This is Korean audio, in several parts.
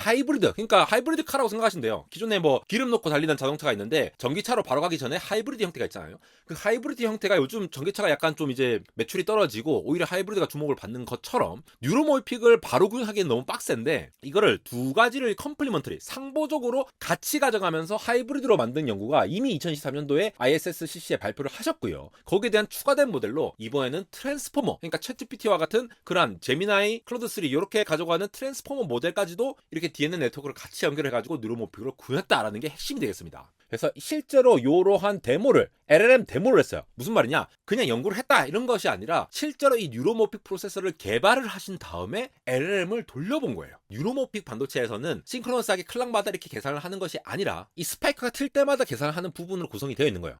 하이브리드, 그러니까 하이브리드 카라고 생각하시면 돼요. 기존에 뭐 기름 넣고 달리는 자동차가 있는데 전기차로 바로 가기 전에 하이브리드 형태가 있잖아요. 그 하이브리드 형태가 요즘 전기차가 약간 좀 이제 매출이 떨어지고 오히려 하이브리드가 주목을 받는 것처럼 뉴로모픽을 바로 구현하기엔 너무 빡센데, 이거를 두 가지를 컴플리먼터리 상보적으로 같이 가져가면서 하이브리드로 만든 연구가 이미 2023년도에 ISSCC에 발표를 하셨고요. 거기에 대한 추가된 모델로 이번에는 트랜스포머, 그러니까 챗GPT와 같은 그런 제미나이, 클로드3 이렇게 가져가는 트랜스포머 모델까지도 이렇게 DNN 네트워크를 같이 연결해가지고 뉴로모픽으로 구현했다라는 게 핵심이 되겠습니다. 그래서 실제로 이러한 데모를, LLM 데모를 했어요. 무슨 말이냐, 그냥 연구를 했다 이런 것이 아니라 실제로 이 뉴로모픽 프로세서를 개발을 하신 다음에 LLM을 돌려본 거예요. 뉴로모픽 반도체에서는 싱크로너스하게 클락마다 이렇게 계산을 하는 것이 아니라 이 스파이크가 틀 때마다 계산을 하는 부분으로 구성이 되어 있는 거예요.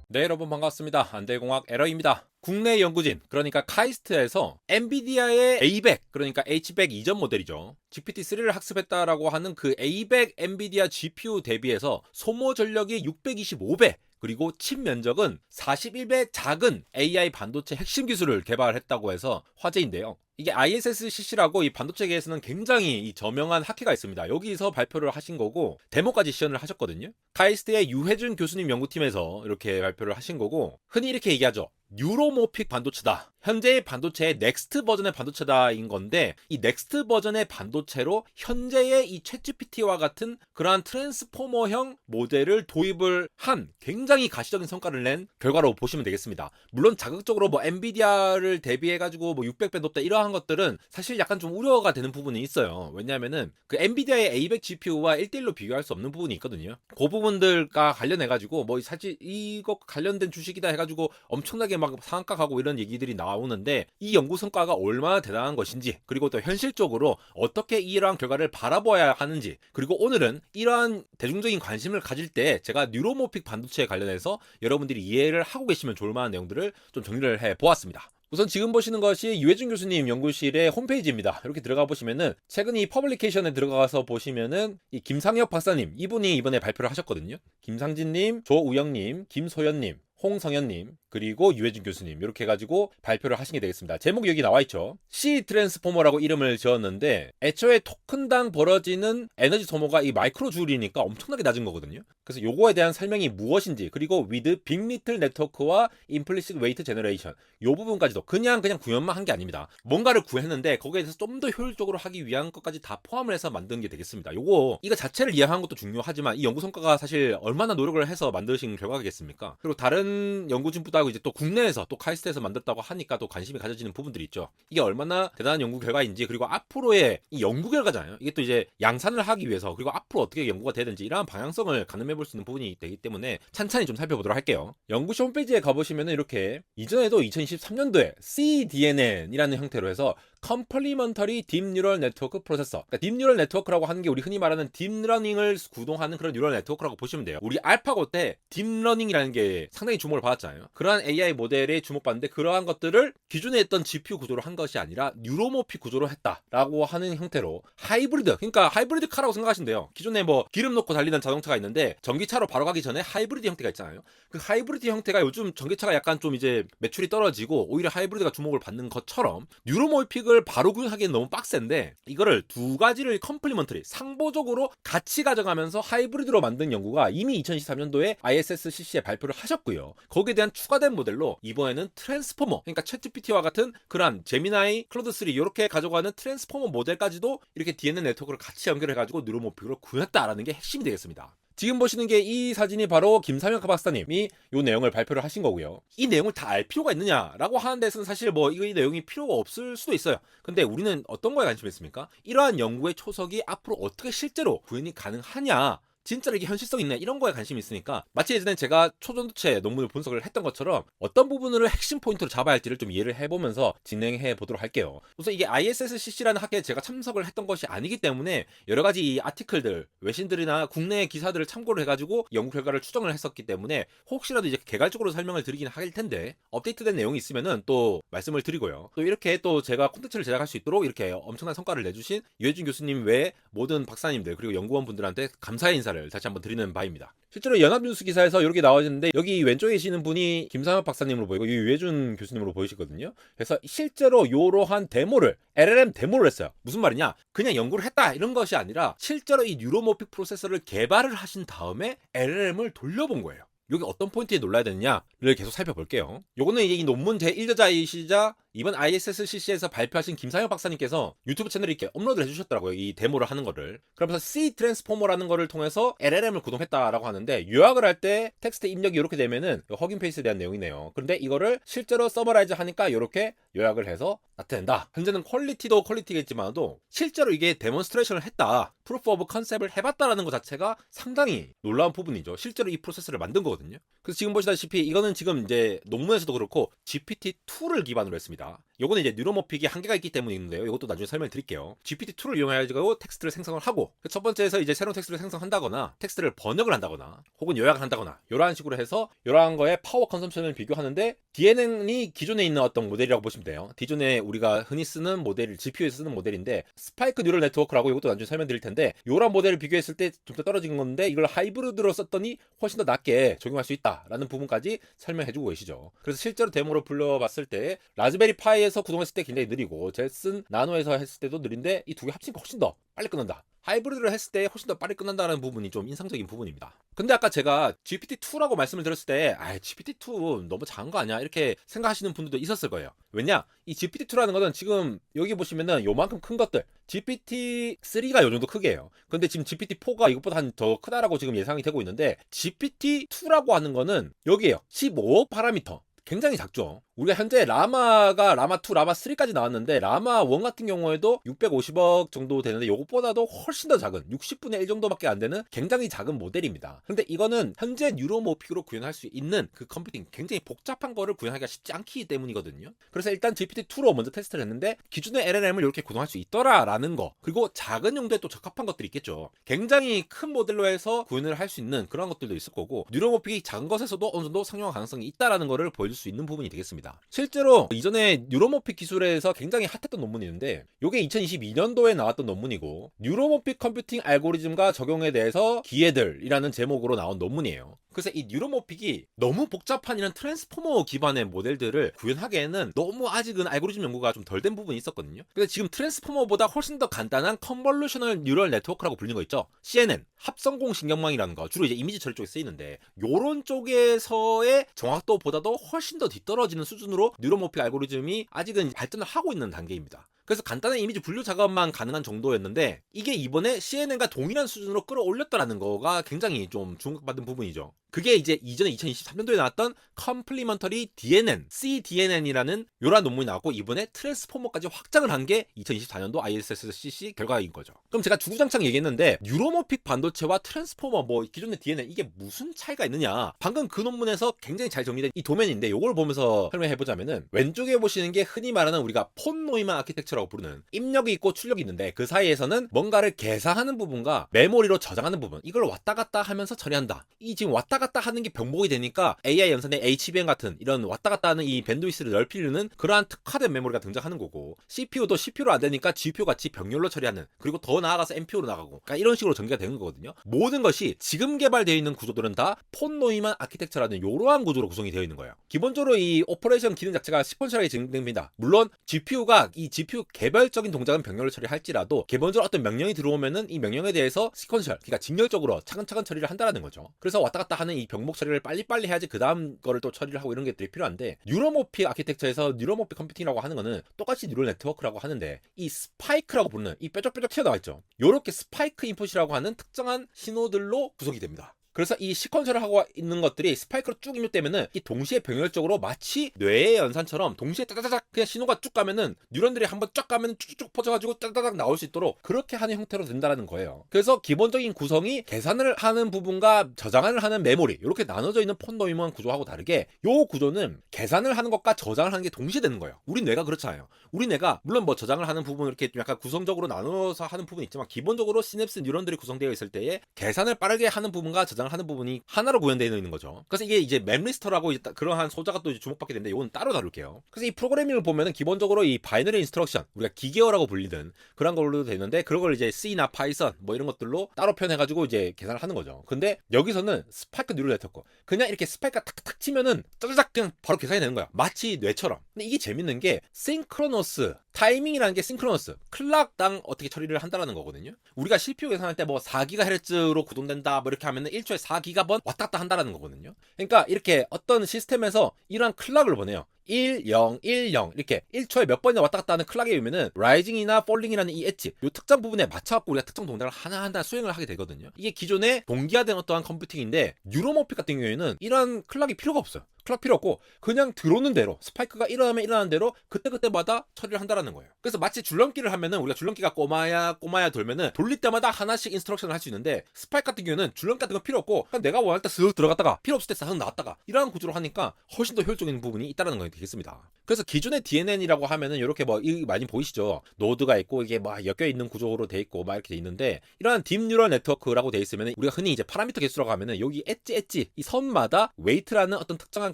네, 여러분 반갑습니다. 안대공학 에러입니다. 국내 연구진, 그러니까 카이스트에서 엔비디아의 A100, 그러니까 H100 이전 모델이죠, GPT-3를 학습했다라고 하는 그 A100 엔비디아 GPU 대비해서 소모 전력이 625배, 그리고 칩 면적은 41배 작은 AI 반도체 핵심 기술을 개발했다고 해서 화제인데요. 이게 ISSCC라고 이 반도체계에서는 굉장히 이 저명한 학회가 있습니다. 여기서 발표를 하신 거고 데모까지 시연을 하셨거든요. 카이스트의 유해준 교수님 연구팀에서 이렇게 발표를 하신 거고, 흔히 이렇게 얘기하죠. 뉴로모픽 반도체다. 현재의 반도체의 넥스트 버전의 반도체다인 건데, 이 넥스트 버전의 반도체로 현재의 이 챗GPT와 같은 그러한 트랜스포머형 모델을 도입을 한 굉장히 가시적인 성과를 낸 결과로 보시면 되겠습니다. 물론 자극적으로 뭐 엔비디아를 대비해가지고 뭐 600배 높다 이러한 것들은 사실 약간 좀 우려가 되는 부분이 있어요. 왜냐하면은 그 엔비디아의 A100 GPU와 1대1로 비교할 수 없는 부분이 있거든요. 그 부분들과 관련해가지고 뭐 사실 이거 관련된 주식이다 해가지고 엄청나게 막 상한가 가고 이런 얘기들이 나오는데, 이 연구 성과가 얼마나 대단한 것인지, 그리고 또 현실적으로 어떻게 이러한 결과를 바라보아야 하는지, 그리고 오늘은 이러한 대중적인 관심을 가질 때 제가 뉴로모픽 반도체에 관련해서 여러분들이 이해를 하고 계시면 좋을 만한 내용들을 좀 정리를 해 보았습니다. 우선 지금 보시는 것이 유해준 교수님 연구실의 홈페이지입니다. 이렇게 들어가 보시면은 최근 이 퍼블리케이션에 들어가서 보시면은 이 김상혁 박사님, 이분이 이번에 발표를 하셨거든요. 김상진님, 조우영님, 김소연님, 홍성현님, 그리고 유해준 교수님, 이렇게 해가지고 발표를 하시게 되겠습니다. 제목이 여기 나와있죠. C 트랜스포머라고 이름을 지었는데, 애초에 토큰당 벌어지는 에너지 소모가 이 마이크로 줄이니까 엄청나게 낮은 거거든요. 그래서 요거에 대한 설명이 무엇인지, 그리고 with big little network와 implicit weight generation, 요 부분까지도 그냥 구현만 한 게 아닙니다. 뭔가를 구했는데 거기에 대해서 좀 더 효율적으로 하기 위한 것까지 다 포함을 해서 만든 게 되겠습니다. 이거 자체를 이해하는 것도 중요하지만 이 연구 성과가 사실 얼마나 노력을 해서 만드신 결과겠습니까? 그리고 다른 연구진보다 이제 또 국내에서 또 카이스트에서 만들었다고 하니까 또 관심이 가져지는 부분들이 있죠. 이게 얼마나 대단한 연구 결과인지, 그리고 앞으로의 이 연구 결과잖아요. 이게 또 이제 양산을 하기 위해서, 그리고 앞으로 어떻게 연구가 되든지 이러한 방향성을 가늠해 볼 수 있는 부분이 되기 때문에 찬찬히 좀 살펴보도록 할게요. 연구실 홈페이지에 가보시면 이렇게 이전에도 2023년도에 CDNN이라는 형태로 해서 컴플리먼터리 딥 뉴럴 네트워크 프로세서, 그러니까 딥 뉴럴 네트워크라고 하는 게 우리 흔히 말하는 딥러닝을 구동하는 그런 뉴럴 네트워크라고 보시면 돼요. 우리 알파고 때 딥러닝이라는 게 상당히 주목을 받았잖아요. 그러한 AI 모델에 주목받는데, 그러한 것들을 기존에 했던 GPU 구조로 한 것이 아니라 뉴로모픽 구조로 했다라고 하는 형태로 하이브리드, 그러니까 하이브리드 카라고 생각하시면 돼요. 기존에 뭐 기름 넣고 달리는 자동차가 있는데 전기차로 바로 가기 전에 하이브리드 형태가 있잖아요. 그 하이브리드 형태가 요즘 전기차가 약간 좀 이제 매출이 떨어지고 오히려 하이브리드가 주목을 받는 것처럼 뉴로모픽을 바로 구현하기엔 너무 빡센데, 이거를 두 가지를 컴플리먼터리 상보적으로 같이 가져가면서 하이브리드로 만든 연구가 이미 2023년도에 ISSCC에 발표를 하셨고요. 거기에 대한 추가된 모델로 이번에는 트랜스포머, 그러니까 챗GPT와 같은 그런 제미나이, 클로드3 이렇게 가져가는 트랜스포머 모델까지도 이렇게 DNN 네트워크를 같이 연결해가지고 뉴로모픽으로 구현했다라는 게 핵심이 되겠습니다. 지금 보시는 게 이 사진이 바로 김상혁 박사님이 이 내용을 발표를 하신 거고요. 이 내용을 다 알 필요가 있느냐라고 하는 데서는 사실 뭐 이 내용이 필요가 없을 수도 있어요. 근데 우리는 어떤 거에 관심이 있습니까? 이러한 연구의 초석이 앞으로 어떻게 실제로 구현이 가능하냐, 진짜로 이게 현실성 있네, 이런 거에 관심이 있으니까, 마치 예전에 제가 초전도체 논문을 분석을 했던 것처럼 어떤 부분을 핵심 포인트로 잡아야 할지를 좀 이해를 해보면서 진행해 보도록 할게요. 우선 이게 ISSCC라는 학회에 제가 참석을 했던 것이 아니기 때문에 여러 가지 이 아티클들, 외신들이나 국내 기사들을 참고를 해가지고 연구 결과를 추정을 했었기 때문에 혹시라도 이제 개괄적으로 설명을 드리긴 할 텐데, 업데이트된 내용이 있으면은 또 말씀을 드리고요. 또 이렇게 또 제가 콘텐츠를 제작할 수 있도록 이렇게 엄청난 성과를 내주신 유해준 교수님 외에 모든 박사님들 그리고 연구원 분들한테 감사의 인사를 인사를 다시 한번 드리는 바입니다. 실제로 연합뉴스 기사에서 이렇게 나와있는데 여기 왼쪽에 계시는 분이 김상엽 박사님으로 보이고 유해준 교수님으로 보이시거든요. 그래서 실제로 이러한 데모를 LLM 데모를 했어요. 무슨 말이냐? 그냥 연구를 했다 이런 것이 아니라 실제로 이 뉴로모픽 프로세서를 개발을 하신 다음에 LLM을 돌려본 거예요. 여기 어떤 포인트에 놀라야 되느냐를 계속 살펴볼게요. 요거는 이게 이 논문 제1저자이시자 이번 ISSCC에서 발표하신 김상혁 박사님께서 유튜브 채널에 이렇게 업로드를 해주셨더라고요. 이 데모를 하는 거를. 그러면서 C 트랜스포머라는 거를 통해서 LLM을 구동했다라고 하는데 요약을 할 때 텍스트 입력이 이렇게 되면은 허깅 페이스에 대한 내용이네요. 그런데 이거를 실제로 서머라이즈 하니까 이렇게 요약을 해서 나타낸다. 현재는 퀄리티도 퀄리티겠지만도 실제로 이게 데몬스트레이션을 했다. 프루프 오브 컨셉을 해봤다라는 것 자체가 상당히 놀라운 부분이죠. 실제로 이 프로세스를 만든 거거든요. 그래서 지금 보시다시피 이거는 지금 이제 논문에서도 그렇고 GPT-2를 기반으로 했습니다. 요거는 이제 뉴로모픽이 한계가 있기 때문에 있는데요. 이것도 나중에 설명드릴게요. GPT-2를 이용해가지고 텍스트를 생성을 하고 첫 번째에서 이제 새로운 텍스트를 생성한다거나 텍스트를 번역을 한다거나 혹은 요약을 한다거나 이러한 식으로 해서 이러한 거에 파워 컨섬션을 비교하는데 DNN이 기존에 있는 어떤 모델이라고 보시면 돼요. 기존에 우리가 흔히 쓰는 모델, GPU에서 쓰는 모델인데 스파이크 뉴럴 네트워크라고 이것도 나중에 설명드릴 텐데 요런 모델을 비교했을 때 좀 더 떨어진 건데 이걸 하이브리드로 썼더니 훨씬 더 낮게 적용할 수 있다라는 부분까지 설명해주고 계시죠. 그래서 실제로 데모로 불러봤을 때 라즈베리 파이에서 구동했을 때 굉장히 느리고 제슨 나노에서 했을 때도 느린데 이 두 개 합치니까 훨씬 더 빨리 끝난다. 하이브리드를 했을 때 훨씬 더 빨리 끝난다는 부분이 좀 인상적인 부분입니다. 근데 아까 제가 GPT-2라고 말씀을 드렸을 때 GPT-2 너무 작은 거 아니야? 이렇게 생각하시는 분들도 있었을 거예요. 왜냐? 이 GPT-2라는 거는 지금 여기 보시면은 요만큼 큰 것들 GPT-3가 요 정도 크게요. 근데 지금 GPT-4가 이것보다 한 더 크다라고 지금 예상이 되고 있는데 GPT-2라고 하는 거는 여기에요. 15억 파라미터. 굉장히 작죠. 우리가 현재 라마가 라마2, 라마3까지 나왔는데 라마1 같은 경우에도 650억 정도 되는데 이것보다도 훨씬 더 작은 60분의 1 정도밖에 안 되는 굉장히 작은 모델입니다. 그런데 이거는 현재 뉴로모픽으로 구현할 수 있는 그 컴퓨팅 굉장히 복잡한 거를 구현하기가 쉽지 않기 때문이거든요. 그래서 일단 GPT-2로 먼저 테스트를 했는데 기존의 LLM을 이렇게 구동할 수 있더라라는 거 그리고 작은 용도에 또 적합한 것들이 있겠죠. 굉장히 큰 모델로 해서 구현을 할 수 있는 그런 것들도 있을 거고 뉴로모픽이 작은 것에서도 어느 정도 상용화 가능성이 있다라는 거를 보여줄 수 있는 부분이 되겠습니다. 실제로 이전에 뉴로모픽 기술에서 굉장히 핫했던 논문이 있는데 이게 2022년도에 나왔던 논문이고 뉴로모픽 컴퓨팅 알고리즘과 적용에 대해서 기회들이라는 제목으로 나온 논문이에요. 그래서 이 뉴로모픽이 너무 복잡한 이런 트랜스포머 기반의 모델들을 구현하기에는 너무 아직은 알고리즘 연구가 좀 덜 된 부분이 있었거든요. 그래서 지금 트랜스포머보다 훨씬 더 간단한 컨볼루셔널 뉴럴 네트워크라고 불리는 거 있죠. CNN, 합성공 신경망이라는 거 주로 이제 이미지 처리 쪽에 쓰이는데 요런 쪽에서의 정확도보다도 훨씬 더 뒤떨어지는 수준으로 뉴로모픽 알고리즘이 아직은 발전을 하고 있는 단계입니다. 그래서 간단한 이미지 분류 작업만 가능한 정도였는데 이게 이번에 CNN과 동일한 수준으로 끌어올렸다라는 거가 굉장히 좀 주목받은 부분이죠. 그게 이제 이전에 2023년도에 나왔던 Complementary DNN, CDNN이라는 요런 논문이 나왔고 이번에 트랜스포머까지 확장을 한 게 2024년도 ISSCC 결과인 거죠. 그럼 제가 주구장창 얘기했는데 뉴로모픽 반도체와 트랜스포머 뭐 기존의 DNN 이게 무슨 차이가 있느냐 방금 그 논문에서 굉장히 잘 정리된 이 도면인데 요걸 보면서 설명해보자면은 왼쪽에 보시는 게 흔히 말하는 우리가 폰 노이만 아키텍처라고 부르는 입력이 있고 출력이 있는데 그 사이에서는 뭔가를 계산하는 부분과 메모리로 저장하는 부분 이걸 왔다 갔다 하면서 처리한다. 이 지금 왔다 갔다 하는 게 병목이 되니까 AI 연산의 HBM 같은 이런 왔다 갔다 하는 이 밴드위스를 넓히려는 그러한 특화된 메모리가 등장하는 거고 CPU도 CPU로 안 되니까 GPU 같이 병렬로 처리하는 그리고 더 나아가서 NPU로 나가고 그러니까 이런 식으로 전개가 되는 거거든요. 모든 것이 지금 개발되어 있는 구조들은 다 폰 노이만 아키텍처라는 이러한 구조로 구성이 되어 있는 거예요. 기본적으로 이 오퍼레이션 기능 자체가 시퀀셜하게 진행됩니다. 물론 GPU가 이 GPU 개별적인 동작은 병렬로 처리할지라도 기본적으로 어떤 명령이 들어오면은 이 명령에 대해서 시퀀셜 그러니까 직렬적으로 차근차근 처리를 한다라는 거죠. 그래서 왔다 갔다 하는 이 병목 처리를 빨리빨리 해야지 그 다음 거를 또 처리를 하고 이런 것들이 필요한데 뉴로모픽 아키텍처에서 뉴로모픽 컴퓨팅이라고 하는 거는 똑같이 뉴럴 네트워크라고 하는데 이 스파이크라고 부르는 이 뾰족뾰족 튀어나와 있죠. 요렇게 스파이크 인풋이라고 하는 특정한 신호들로 구성이 됩니다. 그래서 이 시퀀셜을 하고 있는 것들이 스파이크로 쭉 입력되면은 이 동시에 병렬적으로 마치 뇌의 연산처럼 동시에 따다닥 그냥 신호가 쭉 가면은 뉴런들이 한번 쫙 가면은 쭉쭉 퍼져가지고 따다닥 나올 수 있도록 그렇게 하는 형태로 된다라는 거예요. 그래서 기본적인 구성이 계산을 하는 부분과 저장을 하는 메모리 이렇게 나눠져 있는 폰 노이먼 구조하고 다르게 요 구조는 계산을 하는 것과 저장을 하는 게 동시에 되는 거예요. 우리 뇌가 그렇잖아요. 우리 뇌가 물론 뭐 저장을 하는 부분 이렇게 약간 구성적으로 나눠서 하는 부분이 있지만 기본적으로 시냅스 뉴런들이 구성되어 있을 때에 계산을 빠르게 하는 부분과 저장 계산하는 부분이 하나로 구현되어 있는 거죠. 그래서 이게 이제 맵리스터라고 그러한 소자가 또 주목받게 되는데 이건 따로 다룰게요. 그래서 이 프로그래밍을 보면은 기본적으로 이 바이너리 인스트럭션, 우리가 기계어라고 불리는 그런 걸로 되는데, 그런 걸 이제 C나 파이썬 뭐 이런 것들로 따로 표현해가지고 이제 계산을 하는 거죠. 근데 여기서는 스파이크 뉴럴 네트워크, 그냥 이렇게 스파이크가 탁탁 치면은 짜자작 그냥 바로 계산이 되는 거야. 마치 뇌처럼. 근데 이게 재밌는 게 싱크로너스, 타이밍이라는 게 싱크로너스, 클락당 어떻게 처리를 한다라는 거거든요. 우리가 CPU 계산할 때 뭐 4GHz로 구동된다 뭐 이렇게 하면은 1초에 4GB번 왔다 갔다 한다라는 거거든요. 그러니까 이렇게 어떤 시스템에서 이러한 클락을 보내요. 1, 0, 1, 0 이렇게 1초에 몇 번이나 왔다 갔다 하는 클락에 의미는 라이징이나 폴링이라는 이 엣지, 요 특정 부분에 맞춰갖고 우리가 특정 동작을 하나하나 수행을 하게 되거든요. 이게 기존의 동기화된 어떠한 컴퓨팅인데, 뉴로모픽 같은 경우에는 이런 클락이 필요가 없어요. 클락 필요 없고 그냥 들어오는 대로, 스파이크가 일어나면 일어나는 대로 그때그때마다 처리를 한다라는 거예요. 그래서 마치 줄넘기를 하면은 우리가 줄넘기가 꼬마야 돌면은 돌릴 때마다 하나씩 인스트럭션을 할 수 있는데, 스파이크 같은 경우는 줄넘기 같은 거 필요 없고 그냥 내가 원할 때 쓱 들어갔다가 필요 없을 때 싹 나왔다가 이러한 구조로 하니까 훨씬 더 효율적인 부분이 있다는 거 되겠습니다. 그래서 기존의 DNN이라고 하면은 이렇게 뭐 많이 보이시죠? 노드가 있고 이게 막 엮여 있는 구조로 돼 있고 막 이렇게 돼 있는데, 이러한 딥 뉴럴 네트워크라고 돼 있으면은 우리가 흔히 이제 파라미터 개수라고 하면은 여기 엣지 이 선마다 웨이트라는 어떤 특정한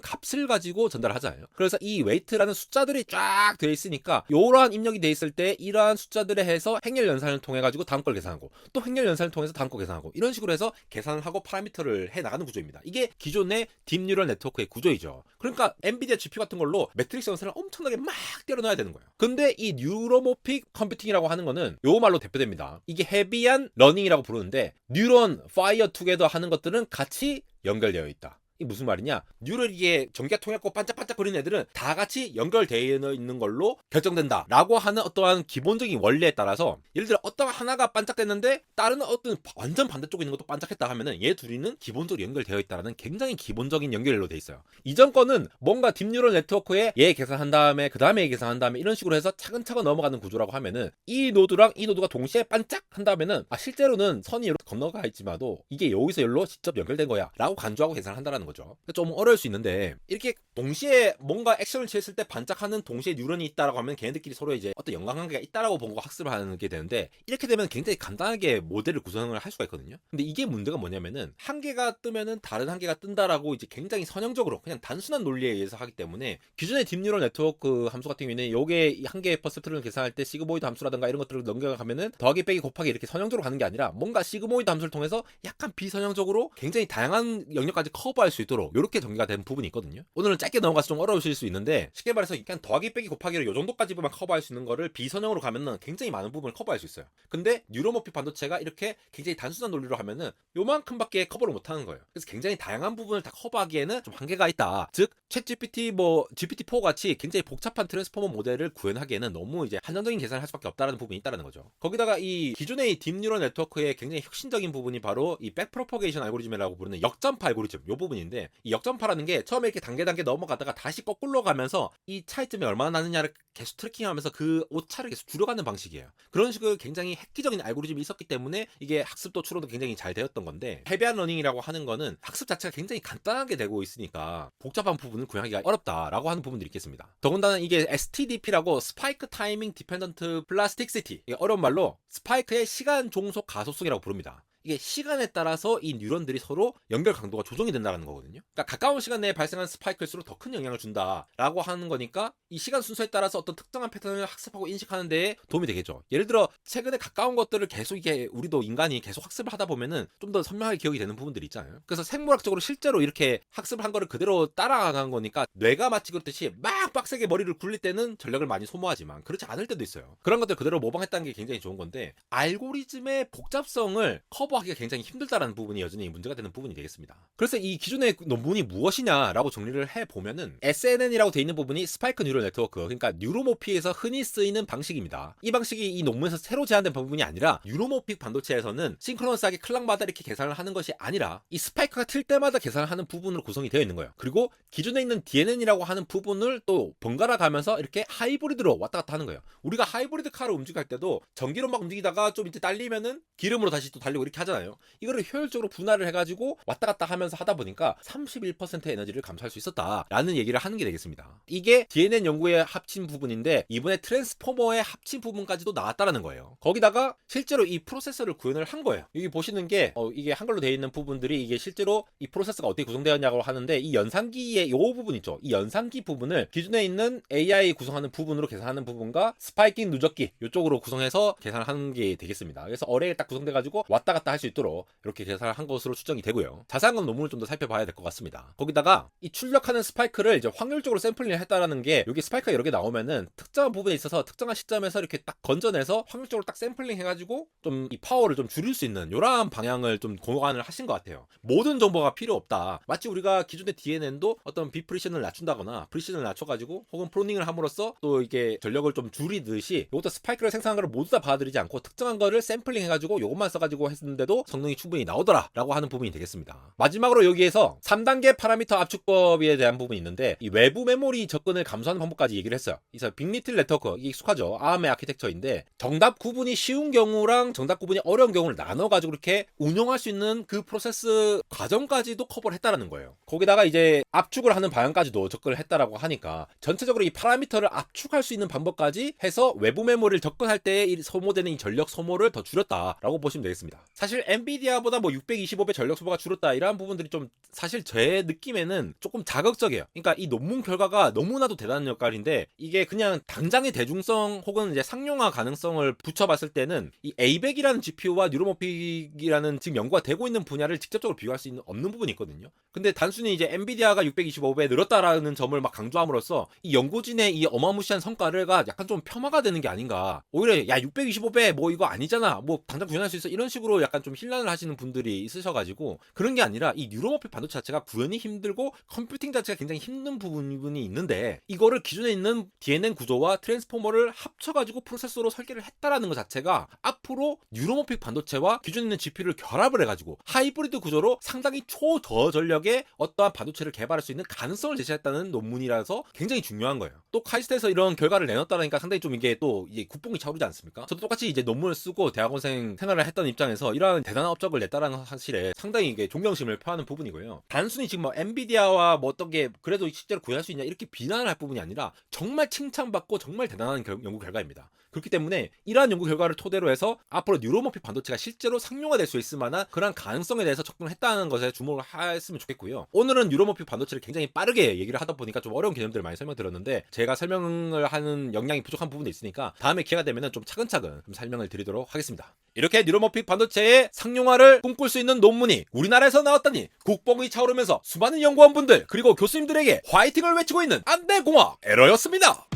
값을 가지고 전달하잖아요. 그래서 이 웨이트라는 숫자들이 쫙 되어 있으니까 이러한 입력이 돼 있을 때 이러한 숫자들에 해서 행렬 연산을 통해 가지고 다음 걸 계산하고, 또 행렬 연산을 통해서 다음 거 계산하고, 이런 식으로 해서 계산을 하고 파라미터를 해 나가는 구조입니다. 이게 기존의 딥 뉴럴 네트워크의 구조이죠. 그러니까 엔비디아 GPU 같은 걸로 매트릭스 연산을 엄청나게 막 때려 넣어야 되는 거예요. 근데 이 뉴로모픽 컴퓨팅이라고 하는 거는 요 말로 대표됩니다. 이게 헤비한 러닝이라고 부르는데, 뉴런 파이어 투게더 하는 것들은 같이 연결되어 있다. 이 무슨 말이냐? 뉴럴이 전기가 통했고 반짝반짝거리는 애들은 다 같이 연결되어 있는 걸로 결정된다 라고 하는 어떠한 기본적인 원리에 따라서, 예를 들어 어떤 하나가 반짝됐는데 다른 어떤 완전 반대쪽에 있는 것도 반짝했다 하면은 얘 둘이는 기본적으로 연결되어 있다라는 굉장히 기본적인 연결로 돼 있어요. 이전 거는 뭔가 딥뉴럴 네트워크에 얘 계산한 다음에 그 다음에 얘 계산한 다음에 이런 식으로 해서 차근차근 넘어가는 구조라고 하면은, 이 노드랑 이 노드가 동시에 반짝 한다면은 실제로는 선이 이렇게 건너가 있지만도 이게 여기서 여기로 직접 연결된 거야 라고 간주하고 계산을 한다는 거죠. 좀 어려울 수 있는데, 이렇게 동시에 뭔가 액션을 취했을 때 반짝하는 동시에 뉴런이 있다라고 하면 걔네들끼리 서로 이제 어떤 연관관계가 있다라고 보고 학습을 하는 게 되는데, 이렇게 되면 굉장히 간단하게 모델을 구성을 할 수가 있거든요. 근데 이게 문제가 뭐냐면은, 한 개가 뜨면은 다른 한 개가 뜬다라고 이제 굉장히 선형적으로 그냥 단순한 논리에 의해서 하기 때문에, 기존의 딥뉴럴 네트워크 함수 같은 경우에는 요게 한 개의 퍼센트를 계산할 때 시그모이드 함수라든가 이런 것들을 넘겨가면은 더하기 빼기 곱하기 이렇게 선형적으로 가는 게 아니라, 뭔가 시그모이드 함수를 통해서 약간 비선형적으로 굉장히 다양한 영역까지 커버할 수 있도록 이렇게 전개가 된 부분이 있거든요. 오늘은 짧게 넘어가서 좀 어려우실 수 있는데, 쉽게 말해서 그냥 더하기 빼기 곱하기를 요 정도까지만 커버할 수 있는 거를 비선형으로 가면은 굉장히 많은 부분을 커버할 수 있어요. 근데 뉴로모픽 반도체가 이렇게 굉장히 단순한 논리로 하면은 요만큼밖에 커버를 못 하는 거예요. 그래서 굉장히 다양한 부분을 다 커버하기에는 좀 한계가 있다. 즉 챗GPT 뭐 GPT-4 같이 굉장히 복잡한 트랜스포머 모델을 구현하기에는 너무 이제 한정적인 계산을 할 수밖에 없다라는 부분이 있다는 거죠. 거기다가 이 기존의 딥 뉴럴 네트워크의 굉장히 혁신적인 부분이 바로 이 백프로퍼게이션 알고리즘이라고 부르는 역전파 알고리즘 요 부분인데, 이 역전파라는 게 처음에 이렇게 단계 넘어가다가 다시 거꾸로 가면서 이 차이점이 얼마나 나느냐를 계속 트래킹하면서 그 오차를 계속 줄여가는 방식이에요. 그런 식으로 굉장히 획기적인 알고리즘이 있었기 때문에 이게 학습도 추론도 굉장히 잘 되었던 건데, 헤비한 러닝이라고 하는 거는 학습 자체가 굉장히 간단하게 되고 있으니까 복잡한 부분을 구현하기가 어렵다라고 하는 부분들이 있겠습니다. 더군다나 이게 STDP라고 스파이크 타이밍 디펜던트 플라스틱시티, 어려운 말로 스파이크의 시간 종속 가소성이라고 부릅니다. 이게 시간에 따라서 이 뉴런들이 서로 연결 강도가 조정이 된다는 거거든요. 그러니까 가까운 시간 내에 발생한 스파이크일수록 더 큰 영향을 준다라고 하는 거니까, 이 시간 순서에 따라서 어떤 특정한 패턴을 학습하고 인식하는 데 도움이 되겠죠. 예를 들어 최근에 가까운 것들을 계속 이게 우리도 인간이 계속 학습을 하다 보면은 좀 더 선명하게 기억이 되는 부분들이 있잖아요. 그래서 생물학적으로 실제로 이렇게 학습을 한 거를 그대로 따라간 거니까, 뇌가 마치 그렇듯이 막 빡세게 머리를 굴릴 때는 전력을 많이 소모하지만 그렇지 않을 때도 있어요. 그런 것들 그대로 모방했다는 게 굉장히 좋은 건데, 알고리즘의 복잡성을 커버하기가 굉장히 힘들다라는 부분이 여전히 문제가 되는 부분이 되겠습니다. 그래서 이 기존의 논문이 무엇이냐라고 정리를 해보면은, SNN이라고 돼 있는 부분이 스파이크 뉴럴 네트워크, 그러니까 뉴로모픽에서 흔히 쓰이는 방식입니다. 이 방식이 이 논문에서 새로 제안된 부분이 아니라, 뉴로모픽 반도체에서는 싱크로너스하게 클락마다 이렇게 계산을 하는 것이 아니라 이 스파이크가 틀 때마다 계산을 하는 부분으로 구성이 되어 있는 거예요. 그리고 기존에 있는 DNN이라고 하는 부분을 또 번갈아 가면서 이렇게 하이브리드로 왔다 갔다 하는 거예요. 우리가 하이브리드 카를 움직일 때도 전기로 막 움직이다가 좀 이제 딸리면은 기름으로 다시 또 달리고 이렇게 하잖아요. 이거를 효율적으로 분할을 해가지고 왔다 갔다 하면서 하다 보니까 31%의 에너지를 감소할 수 있었다라는 얘기를 하는 게 되겠습니다. 이게 DNN 연구에 합친 부분인데 이번에 트랜스포머의 합친 부분까지도 나왔다라는 거예요. 거기다가 실제로 이 프로세서를 구현을 한 거예요. 여기 보시는 게 이게 한글로 되어 있는 부분들이 이게 실제로 이 프로세서가 어떻게 구성되었냐고 하는데 이 연산기의 요 부분 있죠. 이 연산기 부분을 기존에 있는 AI 구성하는 부분으로 계산하는 부분과 스파이킹 누적기 이쪽으로 구성해서 계산을 하는 게 되겠습니다. 그래서 어레이가 딱 구성돼가지고 왔다 갔다 할 수 있도록 이렇게 계산을 한 것으로 추정이 되고요. 자세한 건 논문을 좀 더 살펴봐야 될 것 같습니다. 거기다가 이 출력하는 스파이크를 이제 확률적으로 샘플링을 했다라는 게 여기 스파이크가 여러 개 나오면은 특정한 부분에 있어서 특정한 시점에서 이렇게 딱 건져내서 확률적으로 딱 샘플링 해가지고 좀 이 파워를 좀 줄일 수 있는 이러한 방향을 좀 고안을 하신 것 같아요. 모든 정보가 필요 없다. 마치 우리가 기존의 DNN도 어떤 비프리션을 낮춘다거나 프리션을 낮춰가지고 혹은 프로닝을 함으로써 또 이게 전력을 좀 줄이듯이 이것도 스파이크를 생성한 거를 모두 다 받아들이지 않고 특정한 거를 샘플링 해가지고 이것만 써가지고 했는데도 성능이 충분히 나오더라라고 하는 부분이 되겠습니다. 마지막으로 여기에서 3단계 파라미터 압축법에 대한 부분이 있는데 이 외부 메모리 접근을 감소하는 방법까지 얘기를 했어요. 그래서 빅리틀 네트워크 이게 익숙하죠. ARM의 아키텍처인데 정답 구분이 쉬운 경우랑 정답 구분이 어려운 경우를 나눠가지고 이렇게 운용할 수 있는 그 프로세스 과정까지도 커버를 했다라는 거예요. 거기다가 이제 압축을 하는 방향까지도 접근을 했다라고 하니까 전체적으로 이 파라미터를 압축할 수 있는 방법까지 해서 외부 메모리를 접근할 때 소모되는 이 전력 소모를 더 줄였다라고 보시면 되겠습니다. 사실 엔비디아보다 뭐 625배 전력 소모가 줄었다 이러한 부분들이 좀 사실 제 느낌에는 조금 자극적이에요. 그러니까 이 논문 결과가 너무나도 대단한 역할인데 이게 그냥 당장의 대중성 혹은 이제 상용화 가능성을 붙여봤을 때는 이 A100이라는 GPU와 뉴로모픽이라는 지금 연구가 되고 있는 분야를 직접적으로 비교할 수 없는 부분이 있거든요. 근데 단순히 이제 엔비디아가 625배 늘었다라는 점을 막 강조함으로써 이 연구진의 이 어마무시한 성과가 약간 좀 폄하가 되는 게 아닌가. 오히려 야 625배 뭐 이거 아니잖아. 뭐 당장 구현할 수 있어. 이런 식으로 약간 좀 힐난을 하시는 분들이 있으셔가지고 그런 게 아니라 이 뉴로모픽 반도체 자체가 구현이 힘들고 컴퓨팅 자체가 굉장히 힘든 부분이 있는데 이거를 기존에 있는 DNN 구조와 트랜스포머를 합쳐가지고 프로세서로 설계를 했다라는 것 자체가 앞으로 뉴로모픽 반도체와 기존에 있는 GPU를 결합을 해가지고 하이브리드 구조로 상당히 초저전력의 어떠한 반도체를 개발할 수 있는 가능성을 제시했다는 논문이라서 굉장히 중요한 거예요. 또 카이스트에서 이런 결과를 내놨다니까 상당히 좀 이게 또 이게 국뽕이 차오르지 않습니까? 저도 똑같이 이제 논문을 쓰고 대학원생 생활을 했던 입장에서 이러한 대단한 업적을 냈다라는 사실에 상당히 이게 존경심을 표하는 부분이고요. 단순히 지금 뭐 엔비디아와 뭐 어떤 게 그래도 실제로 구현할 수 있냐 이렇게 비난을 할 부분이 아니라 정말 칭찬받고 정말 대단한 연구 결과입니다. 그렇기 때문에 이러한 연구 결과를 토대로 해서 앞으로 뉴로모픽 반도체가 실제로 상용화될 수 있을 만한 그런 가능성에 대해서 접근을 했다는 것에 주목을 했으면 좋겠고요. 오늘은 뉴로모픽 반도체를 굉장히 빠르게 얘기를 하다 보니까 좀 어려운 개념들을 많이 설명드렸는데 제가 설명을 하는 역량이 부족한 부분도 있으니까 다음에 기회가 되면 좀 차근차근 좀 설명을 드리도록 하겠습니다. 이렇게 뉴로모픽 반도체의 상용화를 꿈꿀 수 있는 논문이 우리나라에서 나왔다니 국뽕이 차오르면서 수많은 연구원분들 그리고 교수님들에게 화이팅을 외치고 있는 안대공학 에러였습니다.